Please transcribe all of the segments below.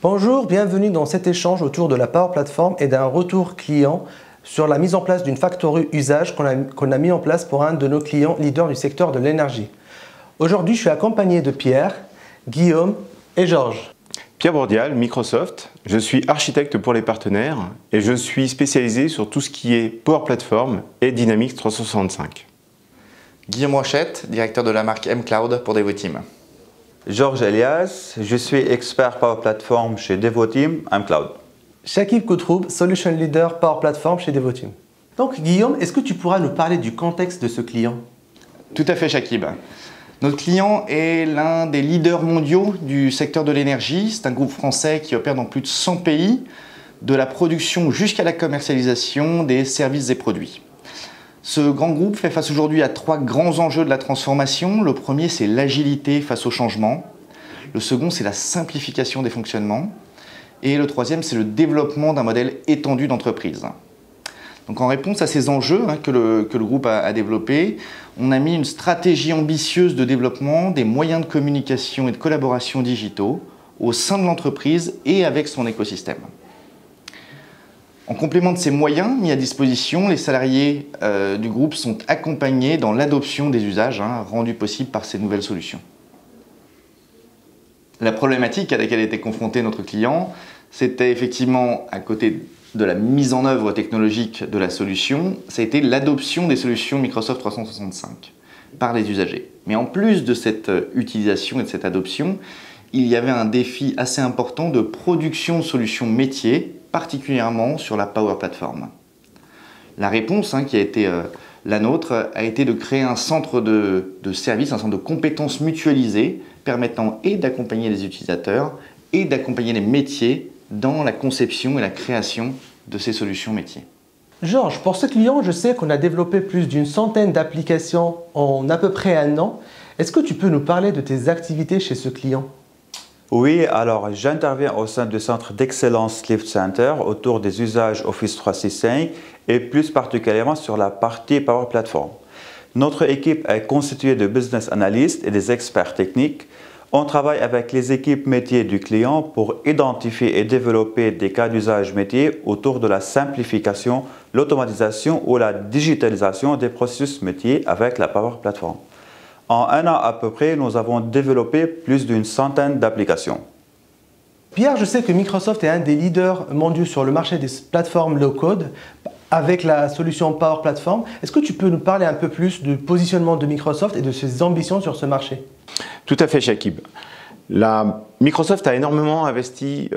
Bonjour, bienvenue dans cet échange autour de la Power Platform et d'un retour client sur la mise en place d'une factory usage qu'on a mis en place pour un de nos clients leaders du secteur de l'énergie. Aujourd'hui, je suis accompagné de Pierre, Guillaume et Georges. Pierre Bourdial, Microsoft. Je suis architecte pour les partenaires et je suis spécialisé sur tout ce qui est Power Platform et Dynamics 365. Guillaume Rochette, directeur de la marque mCloud pour Devoteam. Georges Elias, je suis expert Power Platform chez Devoteam, mCloud. Shakib Koutroub, Solution Leader Power Platform chez Devoteam. Donc Guillaume, est-ce que tu pourras nous parler du contexte de ce client? Tout à fait Shakib. Notre client est l'un des leaders mondiaux du secteur de l'énergie. C'est un groupe français qui opère dans plus de 100 pays, de la production jusqu'à la commercialisation des services et produits. Ce grand groupe fait face aujourd'hui à 3 grands enjeux de la transformation. Le premier, c'est l'agilité face au changement. Le second, c'est la simplification des fonctionnements. Et le troisième, c'est le développement d'un modèle étendu d'entreprise. Donc en réponse à ces enjeux que le groupe a développés, on a mis une stratégie ambitieuse de développement des moyens de communication et de collaboration digitaux au sein de l'entreprise et avec son écosystème. En complément de ces moyens mis à disposition, les salariés du groupe sont accompagnés dans l'adoption des usages rendus possibles par ces nouvelles solutions. La problématique à laquelle était confronté notre client, c'était effectivement, à côté de la mise en œuvre technologique de la solution, ça a été l'adoption des solutions Microsoft 365 par les usagers. Mais en plus de cette utilisation et de cette adoption, il y avait un défi assez important de production de solutions métiers, particulièrement sur la Power Platform. La réponse qui a été la nôtre a été de créer un centre de services, un centre de compétences mutualisées permettant et d'accompagner les utilisateurs et d'accompagner les métiers dans la conception et la création de ces solutions métiers. Georges, pour ce client, je sais qu'on a développé plus d'une centaine d'applications en à peu près 1 an. Est-ce que tu peux nous parler de tes activités chez ce client? Oui, alors j'interviens au sein du centre d'excellence Lift Center autour des usages Office 365 et plus particulièrement sur la partie Power Platform. Notre équipe est constituée de business analysts et des experts techniques. On travaille avec les équipes métiers du client pour identifier et développer des cas d'usage métier autour de la simplification, l'automatisation ou la digitalisation des processus métiers avec la Power Platform. En 1 an à peu près, nous avons développé plus d'une centaine d'applications. Pierre, je sais que Microsoft est un des leaders mondiaux sur le marché des plateformes low-code avec la solution Power Platform. Est-ce que tu peux nous parler un peu plus du positionnement de Microsoft et de ses ambitions sur ce marché? Tout à fait Shakib. Microsoft a énormément investi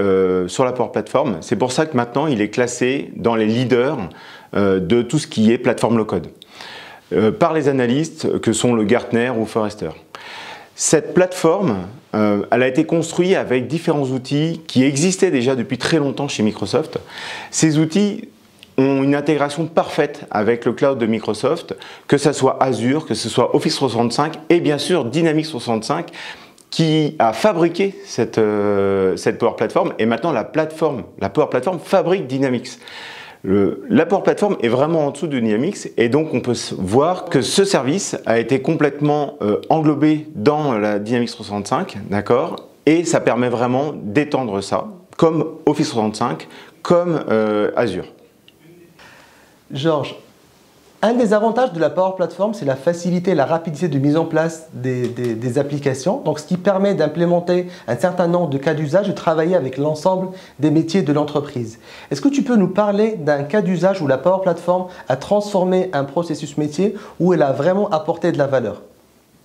sur la Power Platform. C'est pour ça que maintenant il est classé dans les leaders de tout ce qui est plateforme low-code. Par les analystes que sont le Gartner ou Forrester. Cette plateforme, elle a été construite avec différents outils qui existaient déjà depuis très longtemps chez Microsoft. Ces outils ont une intégration parfaite avec le cloud de Microsoft, que ce soit Azure, que ce soit Office 365 et bien sûr Dynamics 365 qui a fabriqué cette Power Platform et maintenant la Power Platform fabrique Dynamics. La Power Platform est vraiment en dessous de Dynamics et donc on peut voir que ce service a été complètement englobé dans la Dynamics 365, d'accord, et ça permet vraiment d'étendre ça, comme Office 365, comme Azure. Georges, un des avantages de la Power Platform, c'est la facilité et la rapidité de mise en place des applications, donc ce qui permet d'implémenter un certain nombre de cas d'usage et de travailler avec l'ensemble des métiers de l'entreprise. Est-ce que tu peux nous parler d'un cas d'usage où la Power Platform a transformé un processus métier, où elle a vraiment apporté de la valeur?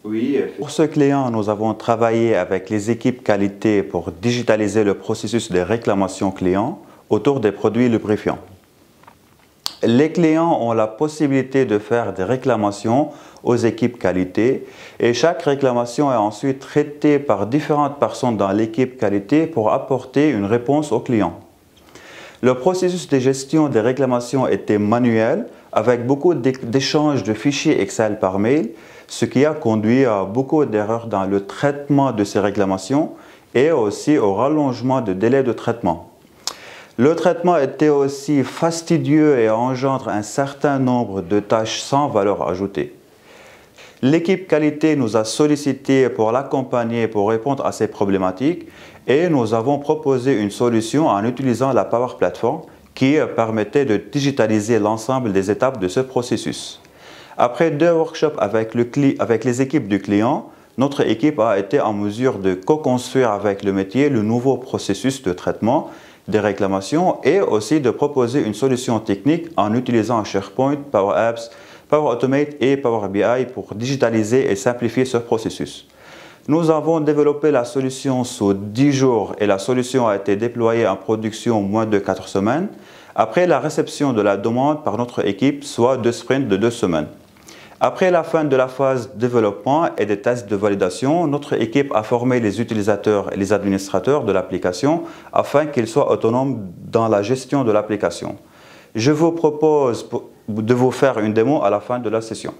Oui, pour ce client, nous avons travaillé avec les équipes qualité pour digitaliser le processus des réclamations clients autour des produits lubrifiants. Les clients ont la possibilité de faire des réclamations aux équipes qualité et chaque réclamation est ensuite traitée par différentes personnes dans l'équipe qualité pour apporter une réponse au client. Le processus de gestion des réclamations était manuel avec beaucoup d'échanges de fichiers Excel par mail, ce qui a conduit à beaucoup d'erreurs dans le traitement de ces réclamations et aussi au rallongement de délai de traitement. Le traitement était aussi fastidieux et engendre un certain nombre de tâches sans valeur ajoutée. L'équipe qualité nous a sollicité pour l'accompagner pour répondre à ces problématiques et nous avons proposé une solution en utilisant la Power Platform qui permettait de digitaliser l'ensemble des étapes de ce processus. Après 2 workshops avec les équipes du client, notre équipe a été en mesure de co-construire avec le métier le nouveau processus de traitement des réclamations et aussi de proposer une solution technique en utilisant SharePoint, Power Apps, Power Automate et Power BI pour digitaliser et simplifier ce processus. Nous avons développé la solution sous 10 jours et la solution a été déployée en production en moins de 4 semaines après la réception de la demande par notre équipe, soit 2 sprints de 2 semaines. Après la fin de la phase développement et des tests de validation, notre équipe a formé les utilisateurs et les administrateurs de l'application afin qu'ils soient autonomes dans la gestion de l'application. Je vous propose de vous faire une démo à la fin de la session.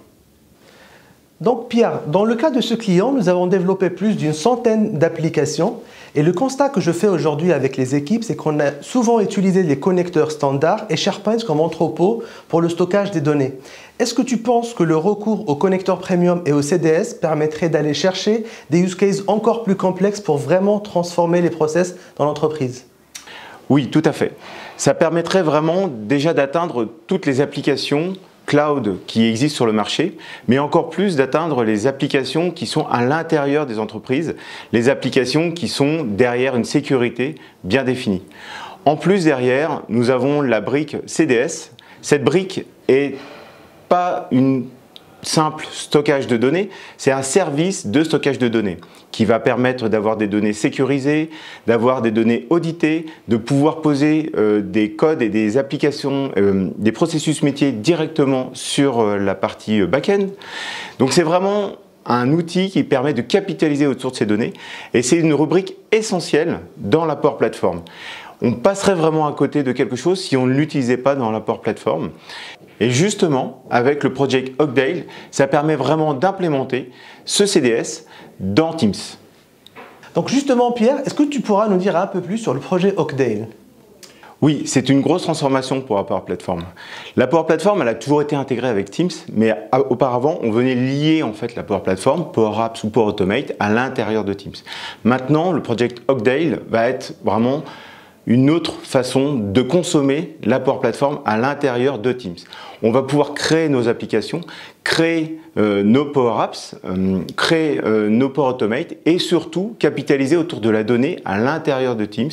Donc Pierre, dans le cas de ce client, nous avons développé plus d'une centaine d'applications et le constat que je fais aujourd'hui avec les équipes, c'est qu'on a souvent utilisé les connecteurs standards et SharePoint comme entrepôt pour le stockage des données. Est-ce que tu penses que le recours aux connecteurs premium et au CDS permettrait d'aller chercher des use cases encore plus complexes pour vraiment transformer les process dans l'entreprise? Oui, tout à fait. Ça permettrait vraiment déjà d'atteindre toutes les applications cloud qui existent sur le marché, mais encore plus d'atteindre les applications qui sont à l'intérieur des entreprises, les applications qui sont derrière une sécurité bien définie. En plus, derrière, nous avons la brique CDS. Cette brique est pas une simple stockage de données, c'est un service de stockage de données qui va permettre d'avoir des données sécurisées, d'avoir des données auditées, de pouvoir poser des codes et des applications, des processus métiers directement sur la partie back-end. Donc c'est vraiment un outil qui permet de capitaliser autour de ces données et c'est une rubrique essentielle dans la Power Platform. On passerait vraiment à côté de quelque chose si on ne l'utilisait pas dans la Power Platform. Et justement, avec le Project Oakdale, ça permet vraiment d'implémenter ce CDS dans Teams. Donc justement, Pierre, est-ce que tu pourras nous dire un peu plus sur le projet Oakdale? Oui, c'est une grosse transformation pour la Power Platform. La Power Platform, elle a toujours été intégrée avec Teams, mais auparavant, on venait lier en fait la Power Platform, Power Apps ou Power Automate à l'intérieur de Teams. Maintenant, le Project Oakdale va être vraiment une autre façon de consommer la Power Platform à l'intérieur de Teams. On va pouvoir créer nos applications, créer nos Power Apps, créer nos Power Automate et surtout capitaliser autour de la donnée à l'intérieur de Teams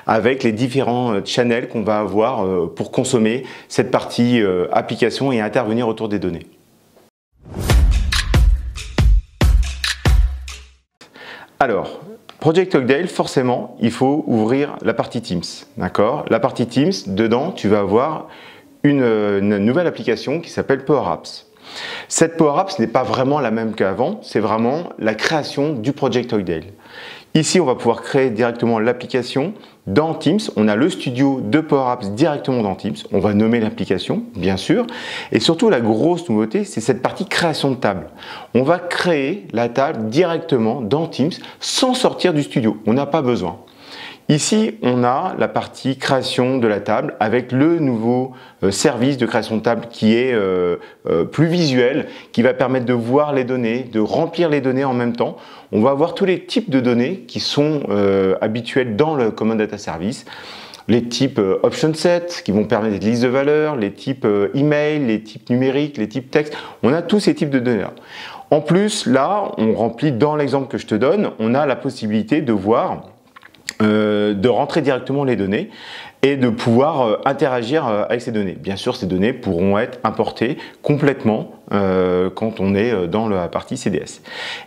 avec les différents channels qu'on va avoir pour consommer cette partie application et intervenir autour des données. Alors, Project Oakdale, forcément, il faut ouvrir la partie Teams. D'accord ? La partie Teams, dedans, tu vas avoir une nouvelle application qui s'appelle Power Apps. Cette Power Apps n'est pas vraiment la même qu'avant, c'est vraiment la création du Project Oakdale. Ici, on va pouvoir créer directement l'application dans Teams. On a le studio de Power Apps directement dans Teams. On va nommer l'application, bien sûr. Et surtout, la grosse nouveauté, c'est cette partie création de table. On va créer la table directement dans Teams sans sortir du studio. On n'a pas besoin. Ici, on a la partie création de la table avec le nouveau service de création de table qui est plus visuel, qui va permettre de voir les données, de remplir les données en même temps. On va avoir tous les types de données qui sont habituels dans le Common Data Service. Les types option set qui vont permettre des listes de valeurs, les types email, les types numériques, les types texte. On a tous ces types de données là. En plus, là, on remplit dans l'exemple que je te donne, on a la possibilité de voir de rentrer directement les données et de pouvoir interagir avec ces données. Bien sûr, ces données pourront être importées complètement quand on est dans la partie CDS.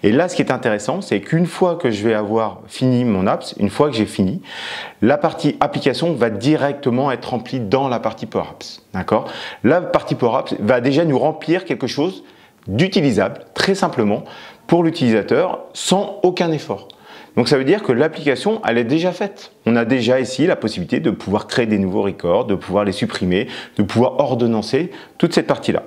Et là, ce qui est intéressant, c'est qu'une fois que je vais avoir fini mon apps, une fois que j'ai fini, la partie application va directement être remplie dans la partie Power Apps. D'accord ? La partie Power Apps va déjà nous remplir quelque chose d'utilisable, très simplement, pour l'utilisateur, sans aucun effort. Donc ça veut dire que l'application, elle est déjà faite. On a déjà ici la possibilité de pouvoir créer des nouveaux records, de pouvoir les supprimer, de pouvoir ordonnancer toute cette partie-là.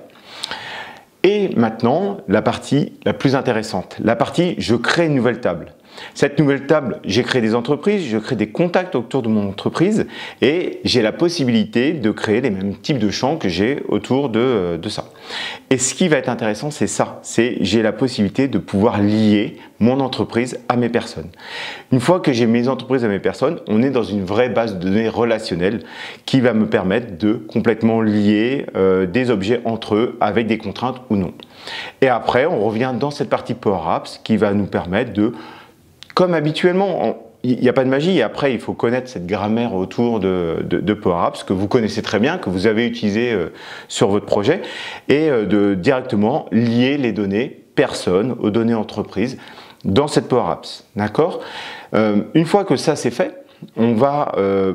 Et maintenant, la partie la plus intéressante, la partie je crée une nouvelle table. Cette nouvelle table, j'ai créé des entreprises, je crée des contacts autour de mon entreprise et j'ai la possibilité de créer les mêmes types de champs que j'ai autour de ça. Et ce qui va être intéressant, c'est ça, c'est j'ai la possibilité de pouvoir lier mon entreprise à mes personnes. Une fois que j'ai mes entreprises à mes personnes, on est dans une vraie base de données relationnelle qui va me permettre de complètement lier des objets entre eux avec des contraintes ou non. Et après, on revient dans cette partie Power Apps qui va nous permettre de, comme habituellement, il n'y a pas de magie, et après il faut connaître cette grammaire autour de Power Apps que vous connaissez très bien, que vous avez utilisé sur votre projet, et de directement lier les données personnes aux données entreprises dans cette Power Apps. D'accord ? Une fois que ça c'est fait, on va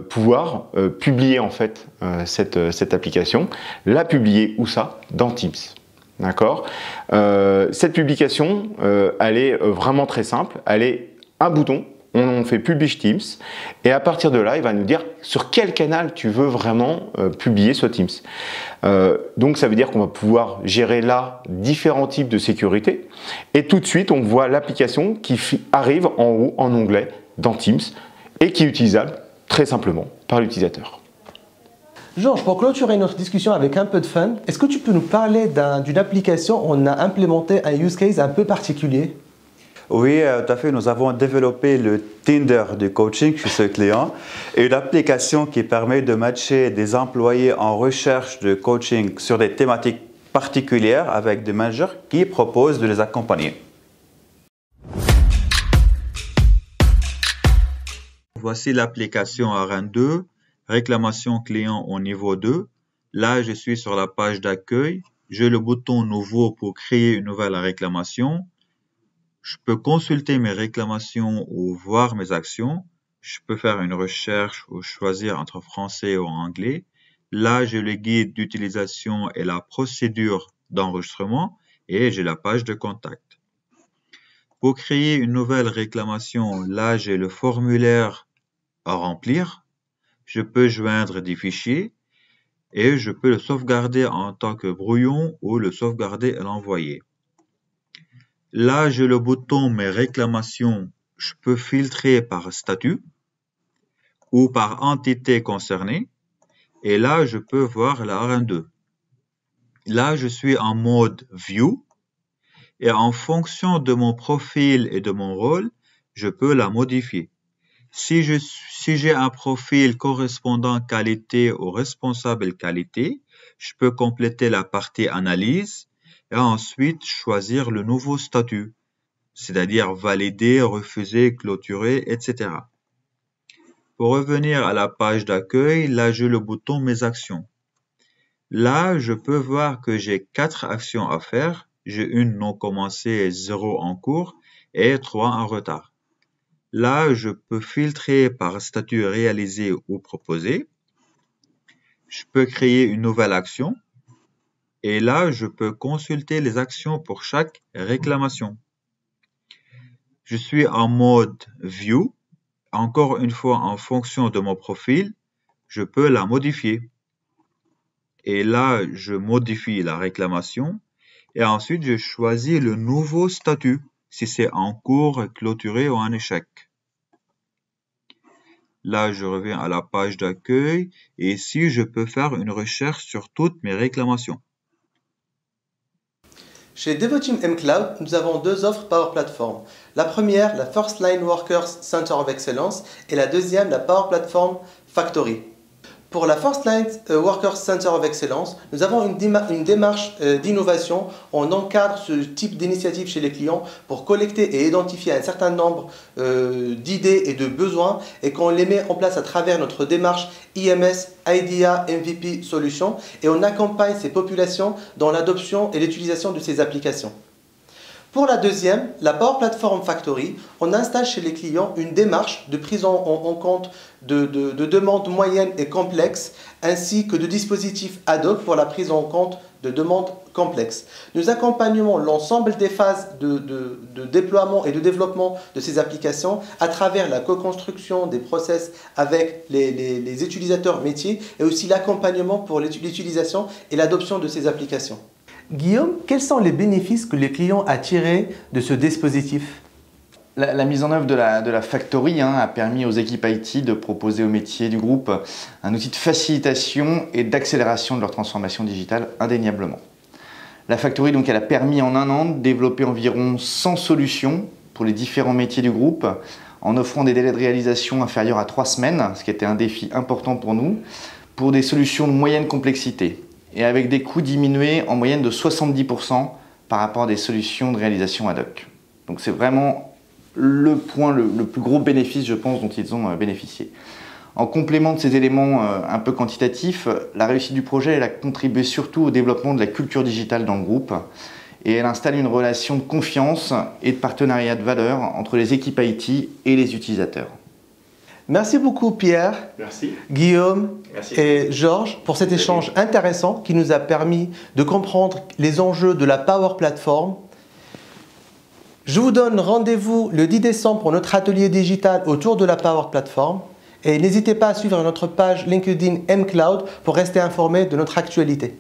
pouvoir publier en fait cette application, la publier où ça ? Dans Teams. D'accord ? Cette publication, elle est vraiment très simple, elle est un bouton. On fait Publish Teams et à partir de là, il va nous dire sur quel canal tu veux vraiment publier ce Teams. Donc ça veut dire qu'on va pouvoir gérer là différents types de sécurité et tout de suite on voit l'application qui arrive en haut en onglet dans Teams et qui est utilisable très simplement par l'utilisateur. Georges, pour clôturer notre discussion avec un peu de fun, est-ce que tu peux nous parler d'une application où on a implémenté un use case un peu particulier ? Oui, tout à fait. Nous avons développé le Tinder du coaching chez ce client, une application qui permet de matcher des employés en recherche de coaching sur des thématiques particulières avec des managers qui proposent de les accompagner. Voici l'application AREN2, réclamation client au niveau 2. Là, je suis sur la page d'accueil. J'ai le bouton nouveau pour créer une nouvelle réclamation. Je peux consulter mes réclamations ou voir mes actions. Je peux faire une recherche ou choisir entre français ou anglais. Là, j'ai le guide d'utilisation et la procédure d'enregistrement et j'ai la page de contact. Pour créer une nouvelle réclamation, là, j'ai le formulaire à remplir. Je peux joindre des fichiers et je peux le sauvegarder en tant que brouillon ou le sauvegarder et l'envoyer. Là, j'ai le bouton Mes réclamations. Je peux filtrer par statut ou par entité concernée. Et là, je peux voir la AREN2. Là, je suis en mode View. Et en fonction de mon profil et de mon rôle, je peux la modifier. Si j'ai un profil correspondant qualité au responsable qualité, je peux compléter la partie analyse et ensuite choisir le nouveau statut, c'est-à-dire valider, refuser, clôturer, etc. Pour revenir à la page d'accueil, là j'ai le bouton Mes actions. Là, je peux voir que j'ai 4 actions à faire. J'ai une non commencée, 0 en cours et 3 en retard. Là, je peux filtrer par statut réalisé ou proposé. Je peux créer une nouvelle action. Et là, je peux consulter les actions pour chaque réclamation. Je suis en mode View. Encore une fois, en fonction de mon profil, je peux la modifier. Et là, je modifie la réclamation. Et ensuite, je choisis le nouveau statut, si c'est en cours, clôturé ou en échec. Là, je reviens à la page d'accueil. Et ici, je peux faire une recherche sur toutes mes réclamations. Chez Devoteam mCloud, nous avons 2 offres Power Platform. La première, la First Line Workers Center of Excellence, et la deuxième, la Power Platform Factory. Pour la First Line Workers Center of Excellence, nous avons une démarche d'innovation. On encadre ce type d'initiative chez les clients pour collecter et identifier un certain nombre d'idées et de besoins et qu'on les met en place à travers notre démarche IMS, IDEA, MVP Solutions et on accompagne ces populations dans l'adoption et l'utilisation de ces applications. Pour la deuxième, la Power Platform Factory, on installe chez les clients une démarche de prise en compte de demandes moyennes et complexes, ainsi que de dispositifs ad hoc pour la prise en compte de demandes complexes. Nous accompagnons l'ensemble des phases de déploiement et de développement de ces applications à travers la co-construction des process avec les utilisateurs métiers et aussi l'accompagnement pour l'utilisation et l'adoption de ces applications. Guillaume, quels sont les bénéfices que les clients ont tirés de ce dispositif? La mise en œuvre de la Factory a permis aux équipes IT de proposer aux métiers du groupe un outil de facilitation et d'accélération de leur transformation digitale indéniablement. La Factory, donc, elle a permis en un an de développer environ 100 solutions pour les différents métiers du groupe, en offrant des délais de réalisation inférieurs à 3 semaines, ce qui était un défi important pour nous, pour des solutions de moyenne complexité, et avec des coûts diminués en moyenne de 70% par rapport à des solutions de réalisation ad hoc. Donc c'est vraiment le point, le plus gros bénéfice, je pense, dont ils ont bénéficié. En complément de ces éléments un peu quantitatifs, la réussite du projet elle a contribué surtout au développement de la culture digitale dans le groupe et elle installe une relation de confiance et de partenariat de valeur entre les équipes IT et les utilisateurs. Merci beaucoup Pierre, Merci. Guillaume Merci. et Georges pour cet échange intéressant qui nous a permis de comprendre les enjeux de la Power Platform. Je vous donne rendez-vous le 10 décembre pour notre atelier digital autour de la Power Platform. Et n'hésitez pas à suivre notre page LinkedIn mCloud pour rester informé de notre actualité.